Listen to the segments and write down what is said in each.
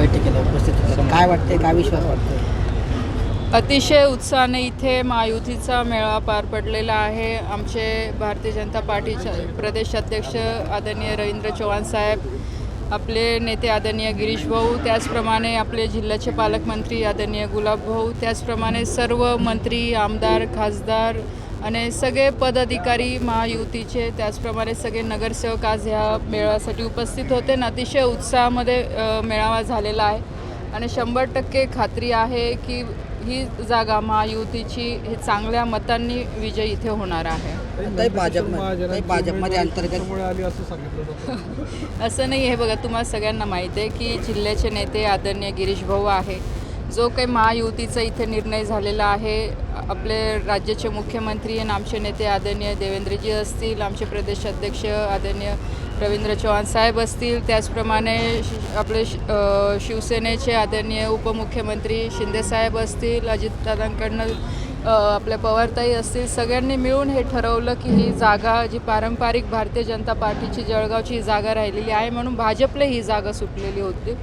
बैठकीला उपस्थित होते. काय वाटते, काय विश्वास वाटतो? अतिशय उत्साहाने इथे महायुतीचा मेळावा पार पडलेला आहे. आमचे भारतीय जनता पार्टीचे प्रदेशाध्यक्ष आदरणीय रवींद्र चव्हाण साहेब, आपले नेते आदरणीय गिरीश भाऊ, त्याचप्रमाणे आपले जिल्ह्याचे पालकमंत्री आदरणीय गुलाब भाऊ, त्याचप्रमाणे सर्व मंत्री, आमदार, खासदार आणि सगळे पदाधिकारी महायुतीचे, त्याचप्रमाणे सगळे नगरसेवक आज ह्या मेळाव्यासाठी उपस्थित होते. अतिशय उत्साहामध्ये मेळावा झालेला आहे आणि 100% खात्री आहे की ही जागा महायुतीची हे चांगल्या मतांनी विजय इथे होणार आहे. भाजपमध्ये अंतर्गत आली असं सांगितलं जातं. असं नाही आहे. बघा, तुम्हाला सगळ्यांना माहिती आहे की जिल्ह्याचे नेते आदरणीय गिरीश भाऊ आहे. जो काही महायुतीचा इथे निर्णय झालेला आहे, आपले राज्याचे मुख्यमंत्री आणि आमचे नेते आदरणीय देवेंद्रजी असतील, आमचे प्रदेशाध्यक्ष आदरणीय रवींद्र चव्हाण साहेब असतील, त्याचप्रमाणे आपले शिवसेनेचे आदरणीय उपमुख्यमंत्री शिंदेसाहेब असतील, अजितदादांकडनं आपल्या पवारताई असतील, सगळ्यांनी मिळून हे ठरवलं की ही जागा जी पारंपरिक भारतीय जनता पार्टीची जळगावची ही जागा राहिलेली आहे म्हणून भाजपला ही जागा सुटलेली होती.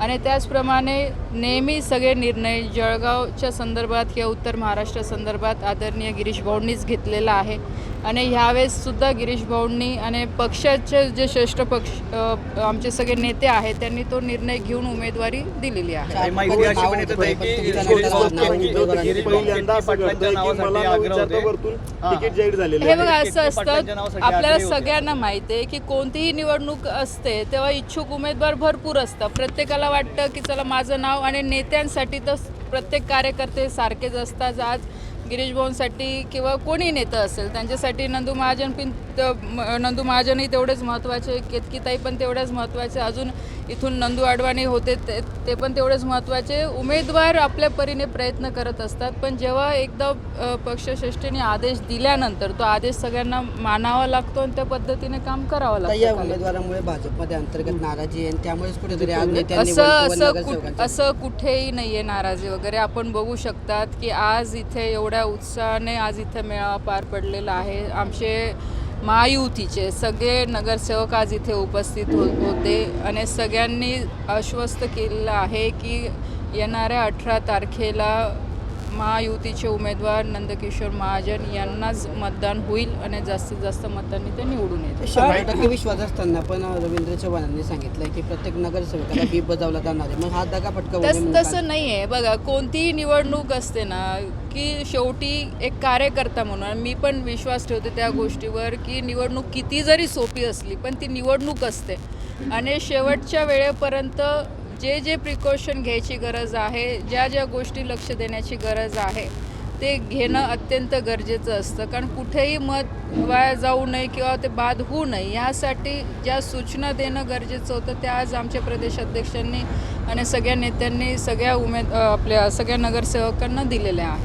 आणि त्याचप्रमाणे नेहमी सगळे निर्णय जळगावच्या संदर्भात किंवा उत्तर महाराष्ट्र संदर्भात आदरणीय गिरीश भाऊंनीच घेतलेला आहे. आणि ह्यावेळेससुद्धा गिरीश भाऊंनी आणि पक्षाचे जे श्रेष्ठ पक्ष आमचे सगळे नेते आहेत त्यांनी तो निर्णय घेऊन उमेदवारी दिलेली आहे. हे बघा, असं असतं, आपल्याला सगळ्यांना माहिती आहे की कोणतीही निवडणूक असते तेव्हा इच्छुक उमेदवार भरपूर असतात. प्रत्येकाला वाटतं की चला माझं नाव, आणि नेत्यांसाठी तर प्रत्येक कार्यकर्ते सारखेच असतात. आज गिरीश भाऊंसाठी किंवा कोणी नेतं असेल त्यांच्यासाठी नंदू महाजनही तेवढेच महत्त्वाचे, केतकीताई पण तेवढ्याच महत्त्वाचे, अजून इथून नंदू अडवाणी होते ते पण तेवढेच महत्त्वाचे. उमेदवार आपल्या परीने प्रयत्न करत असतात, पण जेव्हा एकदा पक्षश्रेष्ठीने आदेश दिल्यानंतर तो आदेश सगळ्यांना मानावा लागतो आणि त्या पद्धतीने काम करावं लागतं. या उमेदवारामुळे भाजपमध्ये अंतर्गत नाराजी आहे, त्यामुळेच कुठेतरी असं कुठेही नाही आहे नाराजी वगैरे. आपण बघू शकतात की आज इथे एवढ्या उत्साहाने आज इथे मेळावा पार पडलेला आहे. आमचे महायुतीचे सगळे नगरसेवक आज इथे उपस्थित होते आणि सगळ्यांनी आश्वस्त केलेलं आहे की येणाऱ्या 18 तारखेला महायुतीचे उमेदवार नंदकिशोर महाजन यांनाच मतदान होईल आणि जास्तीत जास्त मतांनी ते निवडून येतील. 100% विश्वास असताना पण रवींद्र चव्हाणांनी सांगितलं की प्रत्येक नगरसेवकाला बीप बजावला जाणार आहे. मग हा दगा फटका तसं नाही आहे. बघा, कोणतीही निवडणूक असते ना की शेवटी एक कार्यकर्ता म्हणून मी पण विश्वास ठेवते त्या गोष्टीवर की निवडणूक किती जरी सोपी असली पण ती निवडणूक असते आणि शेवटच्या वेळेपर्यंत जे जे प्रिकॉशन घ्यायची गरज आहे, ज्या ज्या गोष्टी लक्ष देण्याची गरज आहे ते घेणं अत्यंत गरजेचं असतं. कारण कुठेही मत वाया जाऊ नये किंवा ते बाद होऊ नये यासाठी ज्या सूचना देणं गरजेचं होतं त्या आज आमच्या प्रदेशाध्यक्षांनी आणि सगळ्या नेत्यांनी सगळ्या आपल्या सगळ्या नगरसेवकांना दिलेल्या आहेत.